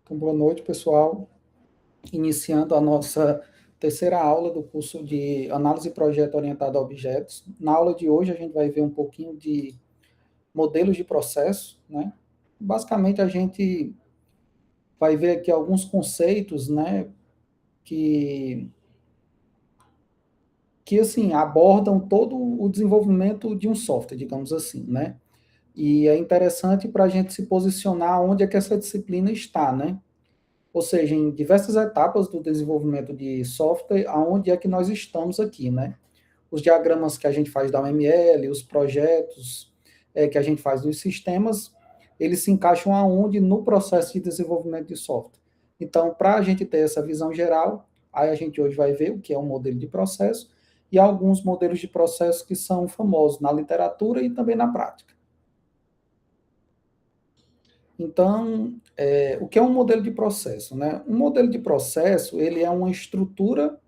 Então, boa noite, pessoal. Iniciando a nossa terceira aula do curso de Análise e Projeto Orientado a Objetos. Na aula de hoje, a gente vai ver um pouquinho de modelos de processo, né? Basicamente, a gente vai ver aqui alguns conceitos, né, que, que assim, abordam todo o desenvolvimento de um software, digamos assim, né? E é interessante para a gente se posicionar onde é que essa disciplina está, né? Ou seja, em diversas etapas do desenvolvimento de software, aonde é que nós estamos aqui, né? Os diagramas que a gente faz da UML, os projetos que a gente faz dos sistemas, eles se encaixam aonde no processo de desenvolvimento de software. Então, para a gente ter essa visão geral, aí a gente hoje vai ver o que é um modelo de processo e alguns modelos de processo que são famosos na literatura e também na prática. Então, o que é um modelo de processo, né? Um modelo de processo, ele é uma estrutura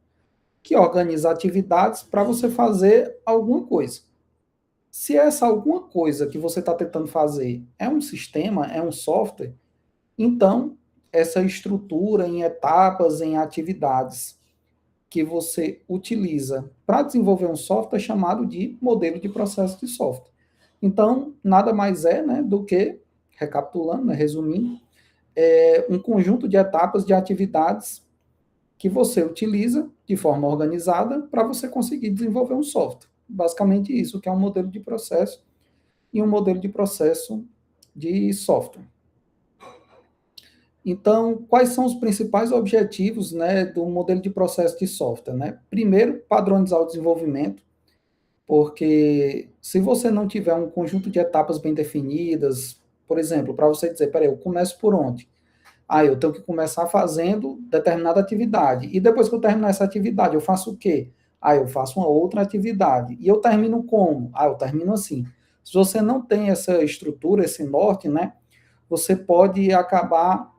que organiza atividades para você fazer alguma coisa. Se essa alguma coisa que você está tentando fazer é um sistema, é um software, então essa estrutura em etapas, em atividades que você utiliza para desenvolver um software é chamado de modelo de processo de software. Então, nada mais é, né, do que, recapitulando, né, resumindo, um conjunto de etapas de atividades que você utiliza de forma organizada para você conseguir desenvolver um software. Basicamente isso que é um modelo de processo e um modelo de processo de software. Então, quais são os principais objetivos, né, do modelo de processo de software, né? Primeiro, padronizar o desenvolvimento, porque se você não tiver um conjunto de etapas bem definidas, por exemplo, para você dizer, peraí, eu começo por onde? Eu tenho que começar fazendo determinada atividade. E depois que eu terminar essa atividade, eu faço o quê? Eu faço uma outra atividade. E eu termino como? Eu termino assim. Se você não tem essa estrutura, esse norte, né? Você pode acabar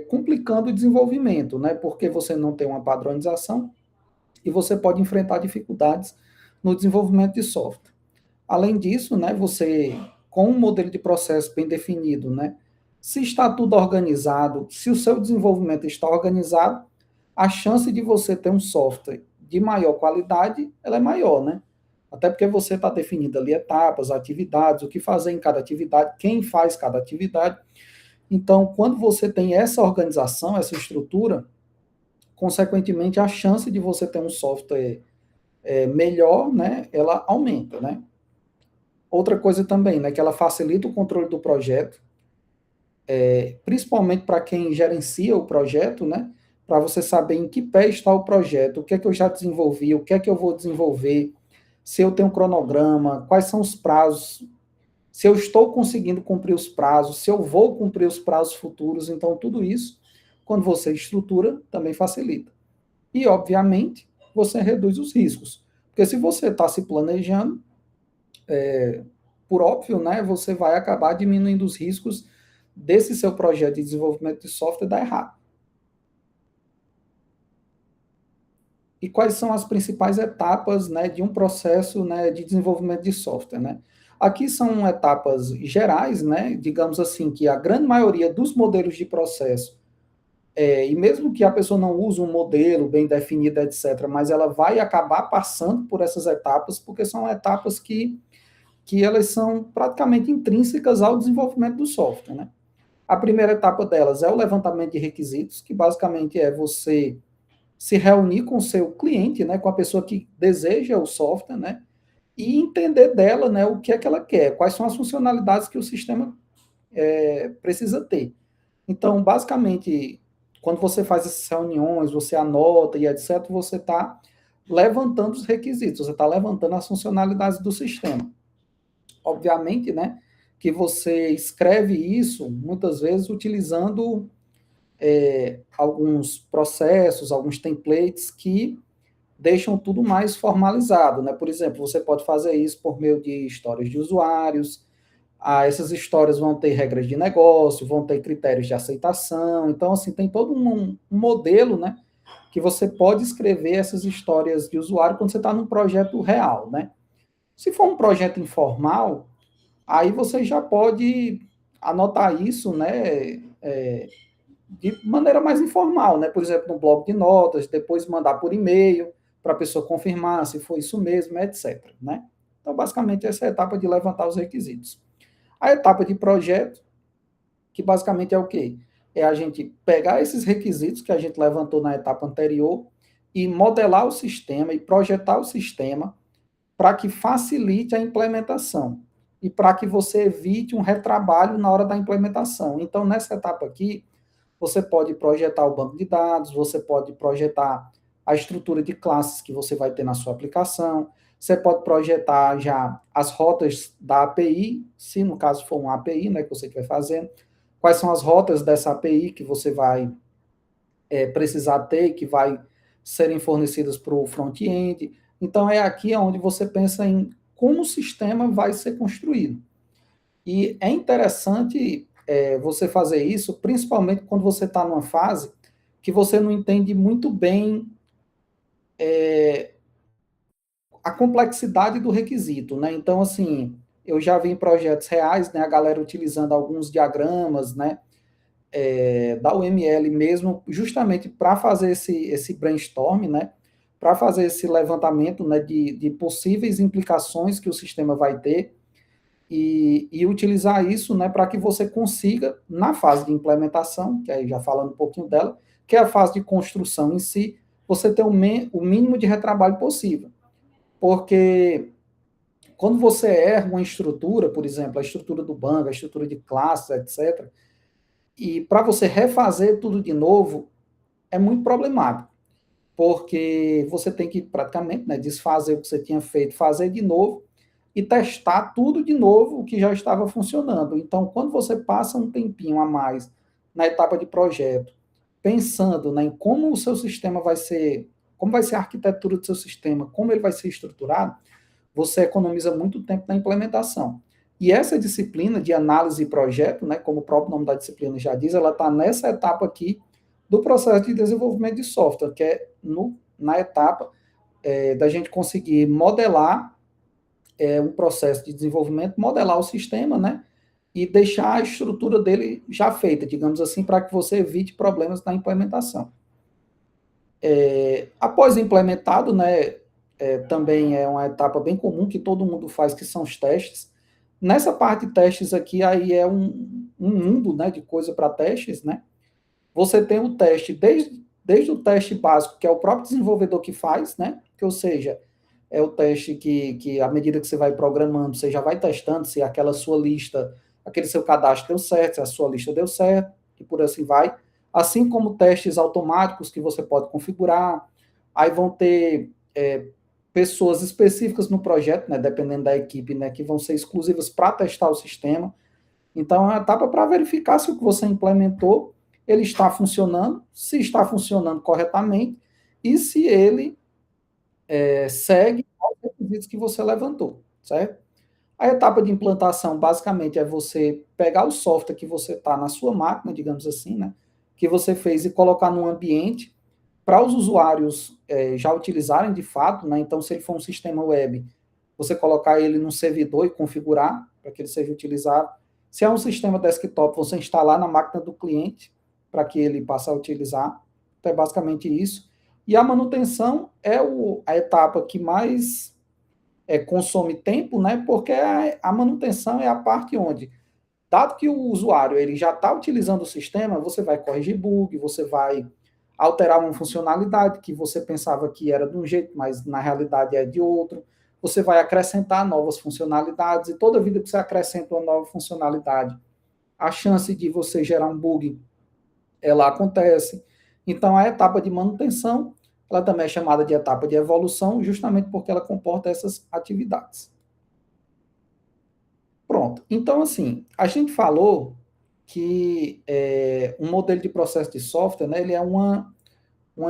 complicando o desenvolvimento, né? Porque você não tem uma padronização e você pode enfrentar dificuldades no desenvolvimento de software. Além disso, né, você, com um modelo de processo bem definido, né, se está tudo organizado, se o seu desenvolvimento está organizado, a chance de você ter um software de maior qualidade, ela é maior, né? Até porque você está definindo ali etapas, atividades, o que fazer em cada atividade, quem faz cada atividade. Então, quando você tem essa organização, essa estrutura, consequentemente, a chance de você ter um software melhor, né, ela aumenta, né? Outra coisa também, né, que ela facilita o controle do projeto, principalmente para quem gerencia o projeto, né, para você saber em que pé está o projeto, o que é que eu já desenvolvi, o que é que eu vou desenvolver, se eu tenho um cronograma, quais são os prazos, se eu estou conseguindo cumprir os prazos, se eu vou cumprir os prazos futuros, então tudo isso, quando você estrutura, também facilita. E, obviamente, você reduz os riscos, porque se você está se planejando, por óbvio, né, você vai acabar diminuindo os riscos desse seu projeto de desenvolvimento de software dar errado. E quais são as principais etapas, né, de um processo, né, de desenvolvimento de software, né? Aqui são etapas gerais, né, digamos assim, que a grande maioria dos modelos de processo, e mesmo que a pessoa não use um modelo bem definido, etc., mas ela vai acabar passando por essas etapas, porque são etapas que elas são praticamente intrínsecas ao desenvolvimento do software, né? A primeira etapa delas é o levantamento de requisitos, que basicamente é você se reunir com o seu cliente, né, com a pessoa que deseja o software, né, e entender dela, né, o que é que ela quer, quais são as funcionalidades que o sistema precisa ter. Então, basicamente, quando você faz essas reuniões, você anota e etc., você está levantando os requisitos, você está levantando as funcionalidades do sistema. Obviamente, né, que você escreve isso, muitas vezes, utilizando alguns processos, alguns templates que deixam tudo mais formalizado, né? Por exemplo, você pode fazer isso por meio de histórias de usuários. Essas histórias vão ter regras de negócio, vão ter critérios de aceitação. Então, assim, tem todo um modelo, né? Que você pode escrever essas histórias de usuário quando você está num projeto real, né? Se for um projeto informal, aí você já pode anotar isso, né? de maneira mais informal, né? Por exemplo, no bloco de notas, depois mandar por e-mail para a pessoa confirmar se foi isso mesmo, etc. Né? Então, basicamente, essa é a etapa de levantar os requisitos. A etapa de projeto, que basicamente é o quê? É a gente pegar esses requisitos que a gente levantou na etapa anterior e modelar o sistema e projetar o sistema para que facilite a implementação e para que você evite um retrabalho na hora da implementação. Então, nessa etapa aqui, você pode projetar o banco de dados, você pode projetar a estrutura de classes que você vai ter na sua aplicação, você pode projetar já as rotas da API, se no caso for uma API, né, que você estiver fazendo, quais são as rotas dessa API que você vai precisar ter, que vai serem fornecidas para o front-end. Então, é aqui onde você pensa em como o sistema vai ser construído. E é interessante você fazer isso, principalmente quando você está numa fase que você não entende muito bem a complexidade do requisito, né? Então, assim, eu já vi em projetos reais, né, a galera utilizando alguns diagramas, né, da UML mesmo, justamente para fazer esse brainstorm, né, para fazer esse levantamento, né, de possíveis implicações que o sistema vai ter e utilizar isso, né, para que você consiga, na fase de implementação, que aí já falando um pouquinho dela, que é a fase de construção em si, você ter o mínimo de retrabalho possível. Porque quando você erra uma estrutura, por exemplo, a estrutura do banco, a estrutura de classes, etc., e para você refazer tudo de novo, é muito problemático, porque você tem que praticamente, né, desfazer o que você tinha feito, fazer de novo e testar tudo de novo o que já estava funcionando. Então, quando você passa um tempinho a mais na etapa de projeto, pensando, né, em como o seu sistema vai ser, como vai ser a arquitetura do seu sistema, como ele vai ser estruturado, você economiza muito tempo na implementação. E essa disciplina de análise e projeto, né, como o próprio nome da disciplina já diz, ela está nessa etapa aqui do processo de desenvolvimento de software, que é na etapa da gente conseguir modelar um processo de desenvolvimento, modelar o sistema, né, e deixar a estrutura dele já feita, digamos assim, para que você evite problemas na implementação. Após implementado, né, também é uma etapa bem comum que todo mundo faz, que são os testes. Nessa parte de testes aqui, aí é um mundo, né, de coisa para testes, né? Você tem o teste, desde o teste básico, que é o próprio desenvolvedor que faz, né? Que, ou seja, é o teste que, à medida que você vai programando, você já vai testando se aquela sua lista, aquele seu cadastro deu certo, se a sua lista deu certo, e por assim vai. Assim como testes automáticos que você pode configurar. Aí vão ter pessoas específicas no projeto, né, dependendo da equipe, né, que vão ser exclusivas para testar o sistema. Então, é uma etapa para verificar se o que você implementou ele está funcionando, se está funcionando corretamente e se ele segue os requisitos que você levantou, certo? A etapa de implantação, basicamente, é você pegar o software que você está na sua máquina, digamos assim, né, que você fez e colocar num ambiente para os usuários já utilizarem de fato, né? Então, se ele for um sistema web, você colocar ele num servidor e configurar para que ele seja utilizado. Se é um sistema desktop, você instalar na máquina do cliente para que ele passe a utilizar. Então, é basicamente isso. E a manutenção é a etapa que mais consome tempo, né? Porque a manutenção é a parte onde, dado que o usuário ele já está utilizando o sistema, você vai corrigir bug, você vai alterar uma funcionalidade que você pensava que era de um jeito, mas na realidade é de outro. Você vai acrescentar novas funcionalidades e toda vida que você acrescenta uma nova funcionalidade, a chance de você gerar um bug, ela acontece. Então, a etapa de manutenção, ela também é chamada de etapa de evolução, justamente porque ela comporta essas atividades. Pronto. Então, assim, a gente falou que um modelo de processo de software, né, ele é uma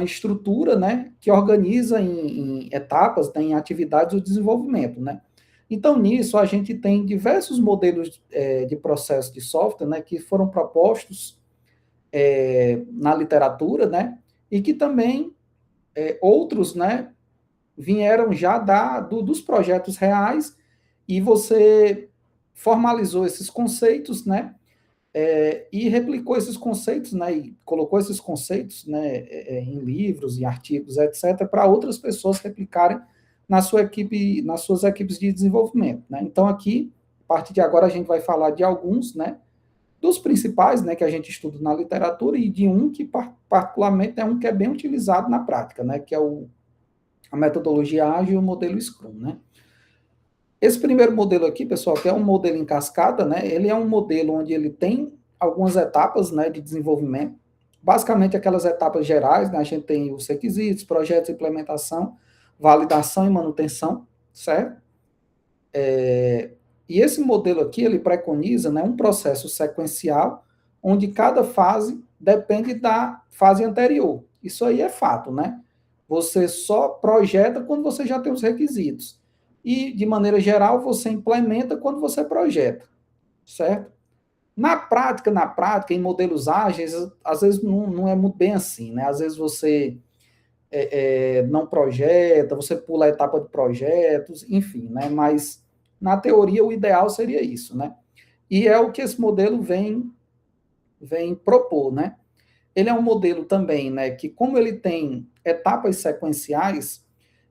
estrutura, né, que organiza em etapas, né, em atividades o desenvolvimento, né. Então, nisso, a gente tem diversos modelos de processo de software, né, que foram propostos na literatura, né, e que também outros, né, vieram já dos projetos reais e você formalizou esses conceitos, né, e replicou esses conceitos, né, e colocou esses conceitos, né, em livros, em artigos, etc., para outras pessoas replicarem na sua equipe, nas suas equipes de desenvolvimento, né? Então aqui, a partir de agora, a gente vai falar de alguns, né, dos principais, né, que a gente estuda na literatura e de um que particularmente é um que é bem utilizado na prática, né, que é a metodologia ágil e o modelo Scrum, né? Esse primeiro modelo aqui, pessoal, que é um modelo em cascata, né? Ele é um modelo onde ele tem algumas etapas, né, de desenvolvimento. Basicamente aquelas etapas gerais, né? A gente tem os requisitos, projetos, implementação, validação e manutenção, certo? E esse modelo aqui, ele preconiza, né, um processo sequencial, onde cada fase depende da fase anterior. Isso aí é fato, né? Você só projeta quando você já tem os requisitos. E, de maneira geral, você implementa quando você projeta, certo? Na prática, em modelos ágeis, às vezes não é muito bem assim, né? Às vezes você não projeta, você pula a etapa de projetos, enfim, né? Mas na teoria o ideal seria isso, né? E é o que esse modelo vem propor, né? Ele é um modelo também, né, que como ele tem etapas sequenciais,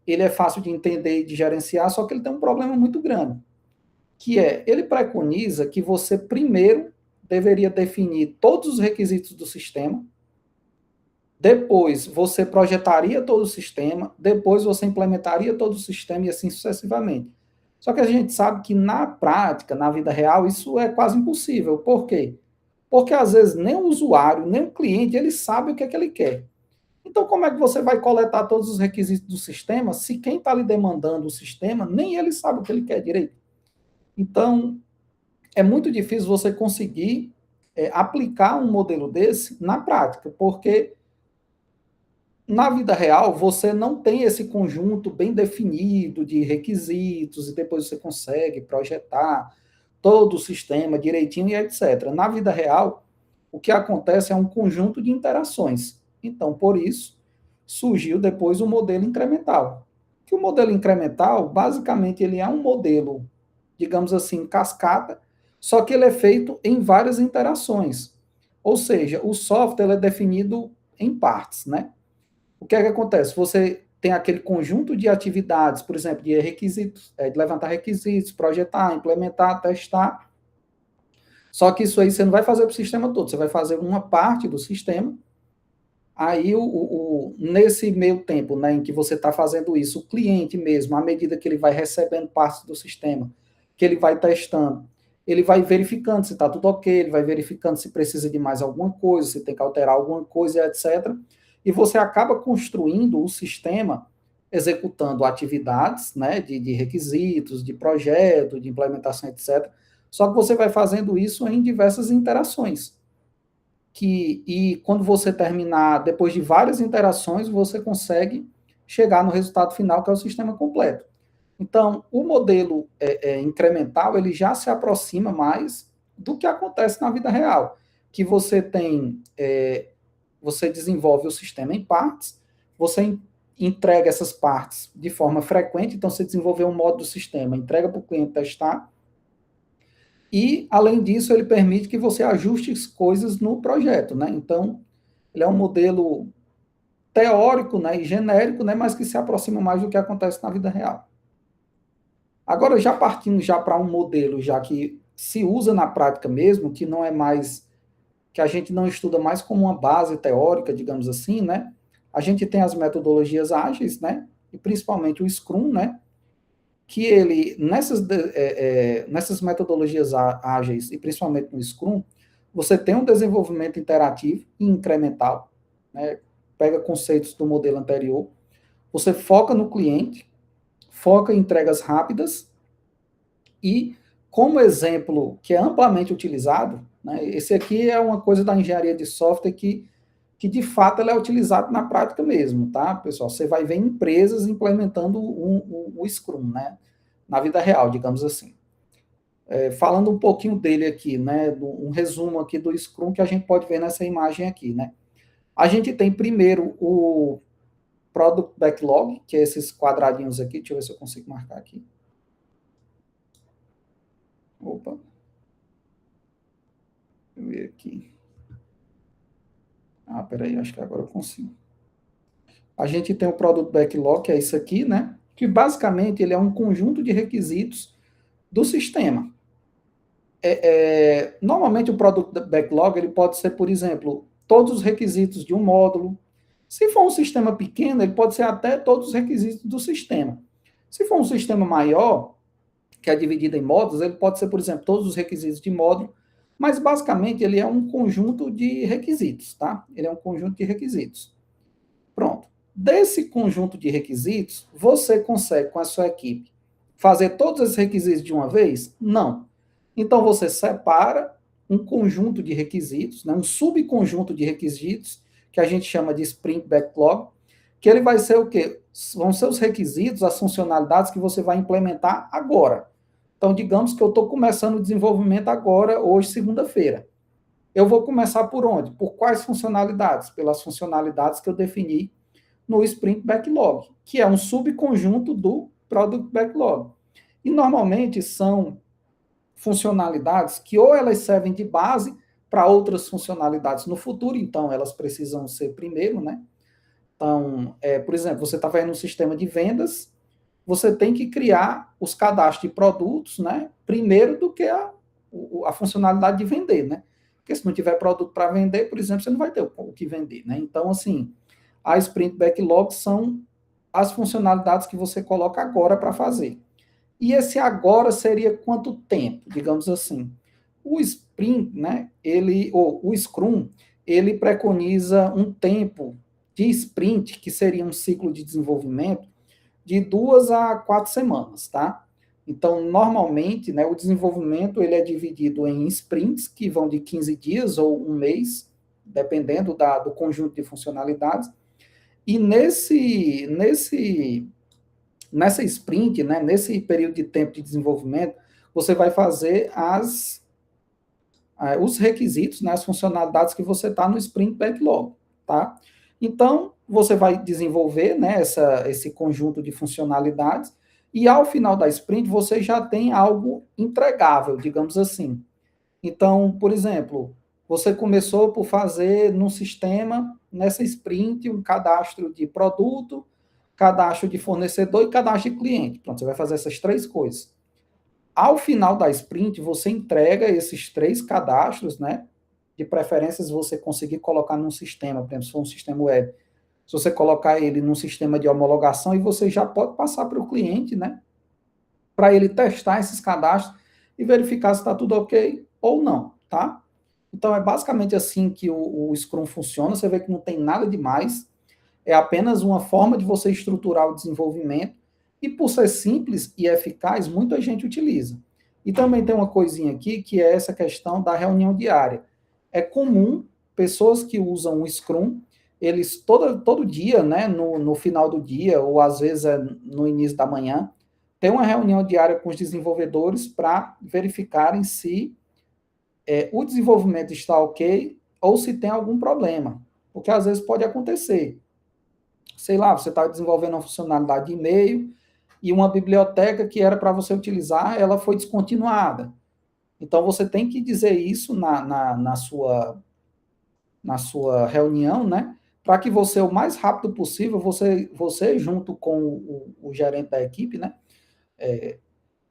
ele é fácil de entender e de gerenciar, só que ele tem um problema muito grande, que é, ele preconiza que você primeiro deveria definir todos os requisitos do sistema, depois você projetaria todo o sistema, depois você implementaria todo o sistema e assim sucessivamente. Só que a gente sabe que na prática, na vida real, isso é quase impossível. Por quê? Porque às vezes nem o usuário, nem o cliente, ele sabe o que é que ele quer. Então, como é que você vai coletar todos os requisitos do sistema se quem está lhe demandando o sistema, nem ele sabe o que ele quer direito? Então, é muito difícil você conseguir aplicar um modelo desse na prática, porque na vida real, você não tem esse conjunto bem definido de requisitos e depois você consegue projetar todo o sistema direitinho e etc. Na vida real, o que acontece é um conjunto de interações. Então, por isso, surgiu depois o modelo incremental. Que o modelo incremental, basicamente, ele é um modelo, digamos assim, cascata, só que ele é feito em várias interações. Ou seja, o software é definido em partes, né? O que é que acontece? Você tem aquele conjunto de atividades, por exemplo, de requisitos, de levantar requisitos, projetar, implementar, testar. Só que isso aí você não vai fazer para o sistema todo, você vai fazer uma parte do sistema. Aí, nesse meio tempo, né, em que você está fazendo isso, o cliente mesmo, à medida que ele vai recebendo partes do sistema, que ele vai testando, ele vai verificando se está tudo ok, ele vai verificando se precisa de mais alguma coisa, se tem que alterar alguma coisa, etc. E você acaba construindo o sistema executando atividades, né, de requisitos, de projeto, de implementação, etc. Só que você vai fazendo isso em diversas interações e quando você terminar, depois de várias interações, você consegue chegar no resultado final, que é o sistema completo. Então, o modelo incremental, ele já se aproxima mais do que acontece na vida real, que você tem, você desenvolve o sistema em partes, você entrega essas partes de forma frequente, então você desenvolveu um modo do sistema, entrega para o cliente testar, e, além disso, ele permite que você ajuste coisas no projeto, né? Então, ele é um modelo teórico, né, e genérico, né, mas que se aproxima mais do que acontece na vida real. Agora, já partindo já para um modelo já que se usa na prática mesmo, que não é mais, que a gente não estuda mais como uma base teórica, digamos assim, né? A gente tem as metodologias ágeis, né? E principalmente o Scrum, né? Que ele, nessas metodologias ágeis, e principalmente no Scrum, você tem um desenvolvimento interativo e incremental, né? Pega conceitos do modelo anterior, você foca no cliente, foca em entregas rápidas e, como exemplo que é amplamente utilizado, né, esse aqui é uma coisa da engenharia de software que de fato ela é utilizado na prática mesmo, tá, pessoal? Você vai ver empresas implementando o Scrum, né, na vida real, digamos assim. Falando um pouquinho dele aqui, né, um resumo aqui do Scrum que a gente pode ver nessa imagem aqui, né. A gente tem primeiro o Product Backlog, que é esses quadradinhos aqui, deixa eu ver se eu consigo marcar aqui. Opa. eu ver aqui. Peraí, acho que agora eu consigo. A gente tem o produto backlog, que é isso aqui, né? Que basicamente ele é um conjunto de requisitos do sistema. Normalmente o produto backlog ele pode ser, por exemplo, todos os requisitos de um módulo. Se for um sistema pequeno, ele pode ser até todos os requisitos do sistema. Se for um sistema maior, que é dividido em módulos, ele pode ser, por exemplo, todos os requisitos de módulo, mas basicamente ele é um conjunto de requisitos, tá? Ele é um conjunto de requisitos. Pronto. Desse conjunto de requisitos, você consegue, com a sua equipe, fazer todos esses requisitos de uma vez? Não. Então, você separa um conjunto de requisitos, né, um subconjunto de requisitos, que a gente chama de Sprint Backlog, que ele vai ser o quê? Vão ser os requisitos, as funcionalidades que você vai implementar agora. Então, digamos que eu estou começando o desenvolvimento agora, hoje, segunda-feira. Eu vou começar por onde? Por quais funcionalidades? Pelas funcionalidades que eu defini no Sprint Backlog, que é um subconjunto do Product Backlog. E normalmente são funcionalidades que ou elas servem de base para outras funcionalidades no futuro, então elas precisam ser primeiro, né? Então, por exemplo, você está fazendo um sistema de vendas, você tem que criar os cadastros de produtos, né? Primeiro do que a funcionalidade de vender, né? Porque se não tiver produto para vender, por exemplo, você não vai ter o que vender, né? Então, assim, a Sprint Backlog são as funcionalidades que você coloca agora para fazer. E esse agora seria quanto tempo, digamos assim. O Sprint, né, o Scrum, ele preconiza um tempo de sprint, que seria um ciclo de desenvolvimento, de 2 a 4 semanas, tá? Então, normalmente, né, o desenvolvimento ele é dividido em sprints, que vão de 15 dias ou um mês, dependendo do conjunto de funcionalidades. E nessa sprint, né, nesse período de tempo de desenvolvimento, você vai fazer os requisitos, né, as funcionalidades que você está no Sprint Backlog, tá? Então, você vai desenvolver, né, esse conjunto de funcionalidades e ao final da sprint você já tem algo entregável, digamos assim. Então, por exemplo, você começou por fazer num sistema, nessa sprint, um cadastro de produto, cadastro de fornecedor e cadastro de cliente. Pronto, você vai fazer essas três coisas. Ao final da sprint, você entrega esses três cadastros, né? De preferência, se você conseguir colocar num sistema, por exemplo, se for um sistema web, se você colocar ele num sistema de homologação, e você já pode passar para o cliente, né? Para ele testar esses cadastros e verificar se está tudo ok ou não, tá? Então, é basicamente assim que o Scrum funciona. Você vê que não tem nada demais. É apenas uma forma de você estruturar o desenvolvimento e por ser simples e eficaz, muita gente utiliza. E também tem uma coisinha aqui que é essa questão da reunião diária. É comum pessoas que usam o Scrum, eles todo dia, né, no final do dia, ou às vezes no início da manhã, tem uma reunião diária com os desenvolvedores para verificarem se o desenvolvimento está ok ou se tem algum problema. Porque às vezes pode acontecer. Sei lá, você está desenvolvendo uma funcionalidade de e-mail e uma biblioteca que era para você utilizar, ela foi descontinuada. Então, você tem que dizer isso na sua reunião, né? Para que você, o mais rápido possível, você junto com o gerente da equipe, né?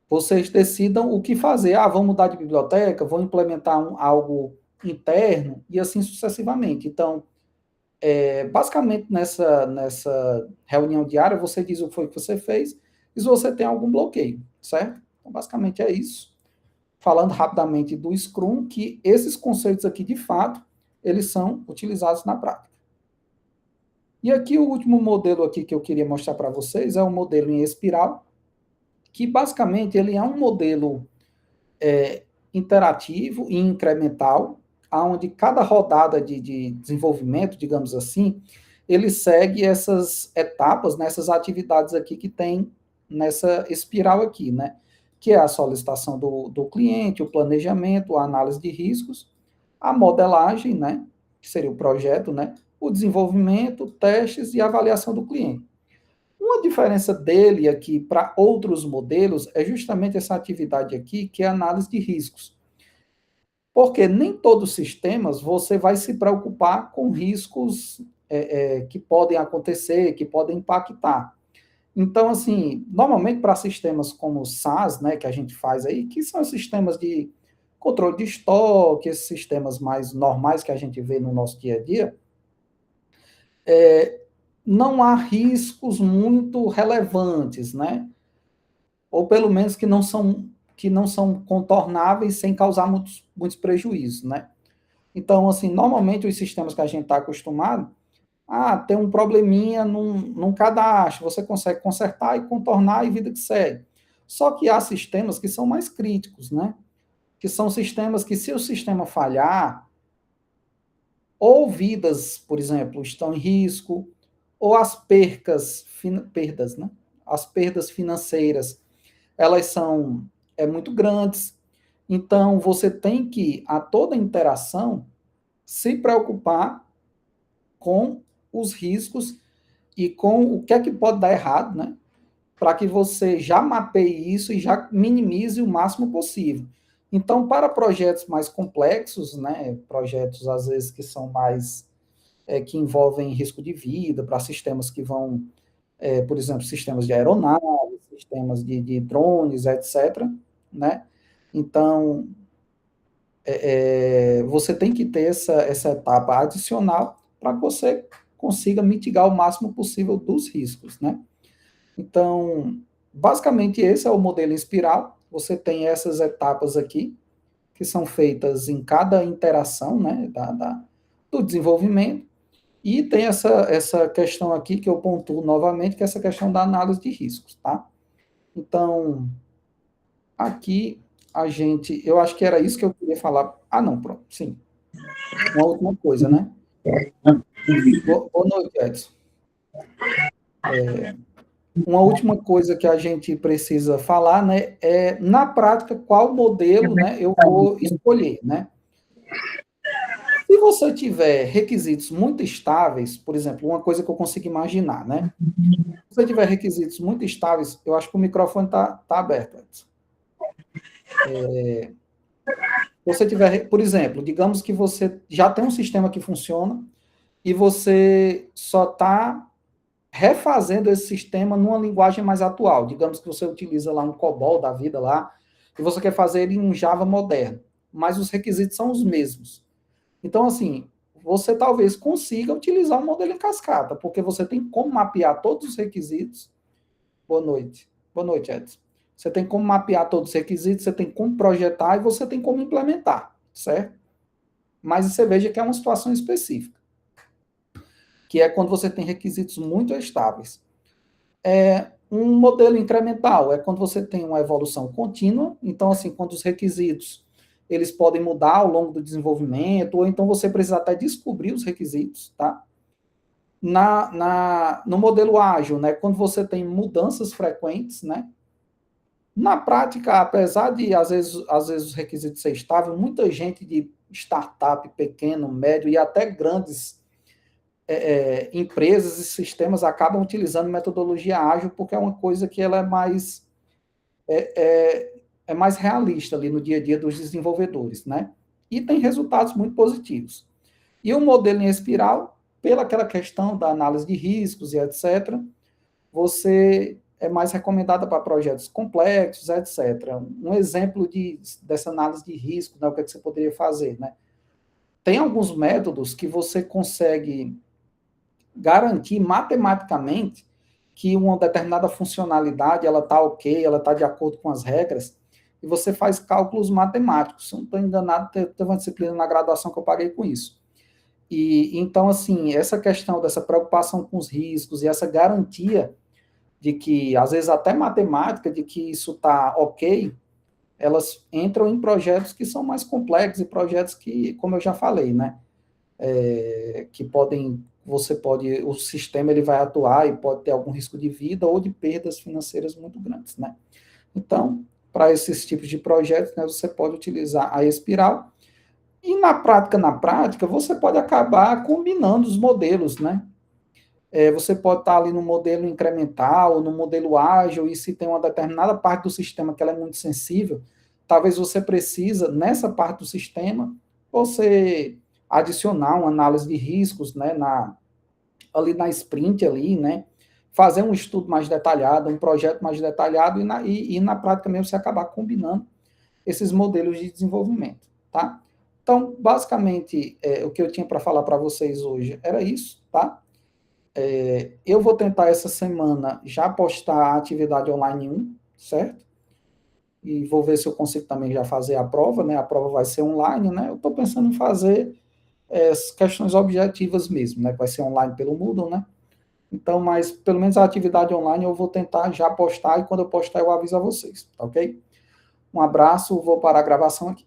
Vocês decidam o que fazer. Vamos mudar de biblioteca, vamos implementar algo interno e assim sucessivamente. Então, basicamente, nessa reunião diária, você diz o que foi que você fez e se você tem algum bloqueio, certo? Então, basicamente é isso. Falando rapidamente do Scrum, que esses conceitos aqui, de fato, eles são utilizados na prática. E aqui o último modelo aqui que eu queria mostrar para vocês é o modelo em espiral, que basicamente ele é um modelo interativo e incremental, onde cada rodada de desenvolvimento, digamos assim, ele segue essas etapas, nessas atividades aqui que tem nessa espiral aqui, né? Que é a solicitação do cliente, o planejamento, a análise de riscos, a modelagem, né? Que seria o projeto, né? O desenvolvimento, testes e avaliação do cliente. Uma diferença dele aqui para outros modelos é justamente essa atividade aqui, que é a análise de riscos. Porque nem todos os sistemas você vai se preocupar com riscos que podem acontecer, que podem impactar. Então, assim, normalmente para sistemas como o SaaS, né, que a gente faz aí, que são sistemas de controle de estoque, esses sistemas mais normais que a gente vê no nosso dia a dia, não há riscos muito relevantes, né? Ou pelo menos que não são contornáveis sem causar muitos prejuízos, né? Então, assim, normalmente os sistemas que a gente está acostumado, tem um probleminha num cadastro, você consegue consertar e contornar e vida que segue. Só que há sistemas que são mais críticos, né? Que são sistemas que, se o sistema falhar, ou vidas, por exemplo, estão em risco, ou as perdas, né? As perdas financeiras, elas são muito grandes. Então, você tem que, a toda interação, se preocupar com os riscos e com o que é que pode dar errado, né? Para que você já mapeie isso e já minimize o máximo possível. Então, para projetos mais complexos, né, projetos às vezes que são mais que envolvem risco de vida, para sistemas que vão, por exemplo, sistemas de aeronave, sistemas de drones, etc., né? Então, você tem que ter essa etapa adicional para que você consiga mitigar o máximo possível dos riscos, né? Então, basicamente esse é o modelo em espiral. Você tem essas etapas aqui, que são feitas em cada interação, né, do desenvolvimento, e tem essa questão aqui que eu pontuo novamente, que é essa questão da análise de riscos, tá? Então, aqui eu acho que era isso que eu queria falar. Não, pronto, sim. Uma última coisa, né? Boa noite, Edson. Uma última coisa que a gente precisa falar, né, na prática, qual modelo, né, eu vou escolher, né? Se você tiver requisitos muito estáveis, por exemplo, uma coisa que eu consigo imaginar, né? Se você tiver requisitos muito estáveis, eu acho que o microfone tá aberto, Edson. Se você tiver, por exemplo, digamos que você já tem um sistema que funciona e você só está refazendo esse sistema numa linguagem mais atual. Digamos que você utiliza lá um COBOL da vida lá, e você quer fazer ele em um Java moderno, mas os requisitos são os mesmos. Então, assim, você talvez consiga utilizar um modelo em cascata, porque você tem como mapear todos os requisitos. Boa noite. Boa noite, Edson. Você tem como mapear todos os requisitos, você tem como projetar e você tem como implementar, certo? Mas você veja que é uma situação específica, que é quando você tem requisitos muito estáveis. Um modelo incremental é quando você tem uma evolução contínua, então, assim, quando os requisitos eles podem mudar ao longo do desenvolvimento, ou então você precisa até descobrir os requisitos, tá? No modelo ágil, né, quando você tem mudanças frequentes, né? Na prática, apesar de, às vezes os requisitos ser estáveis, muita gente de startup pequeno, médio e até grandes empresas e sistemas acabam utilizando metodologia ágil porque é uma coisa que ela é mais realista ali no dia a dia dos desenvolvedores, né? E tem resultados muito positivos. E o modelo em espiral, pela aquela questão da análise de riscos e etc., você é mais recomendada para projetos complexos, etc. Um exemplo dessa análise de risco, né, o que, é que você poderia fazer, né? Tem alguns métodos que você consegue garantir matematicamente que uma determinada funcionalidade ela está ok, ela está de acordo com as regras, e você faz cálculos matemáticos. Se não estou enganado, teve uma disciplina na graduação que eu paguei com isso. E então, assim, essa questão dessa preocupação com os riscos e essa garantia de que, às vezes até matemática, de que isso está ok, elas entram em projetos que são mais complexos e projetos que, como eu já falei, né, que o sistema ele vai atuar e pode ter algum risco de vida ou de perdas financeiras muito grandes, né? Então, para esses tipos de projetos, né, você pode utilizar a espiral e na prática, você pode acabar combinando os modelos, né? Você pode estar ali no modelo incremental, no modelo ágil, e se tem uma determinada parte do sistema que ela é muito sensível, talvez você precisa, nessa parte do sistema, você adicionar uma análise de riscos, né, ali na sprint, ali, né, fazer um estudo mais detalhado, um projeto mais detalhado, e na prática mesmo você acabar combinando esses modelos de desenvolvimento, tá? Então, basicamente, o que eu tinha para falar para vocês hoje era isso, tá? Eu vou tentar essa semana já postar a atividade online 1, certo? E vou ver se eu consigo também já fazer a prova, né? A prova vai ser online, né? Eu estou pensando em fazer as questões objetivas mesmo, né? Vai ser online pelo Moodle, né? Então, mas pelo menos a atividade online eu vou tentar já postar e quando eu postar eu aviso a vocês, tá ok? Um abraço, vou parar a gravação aqui.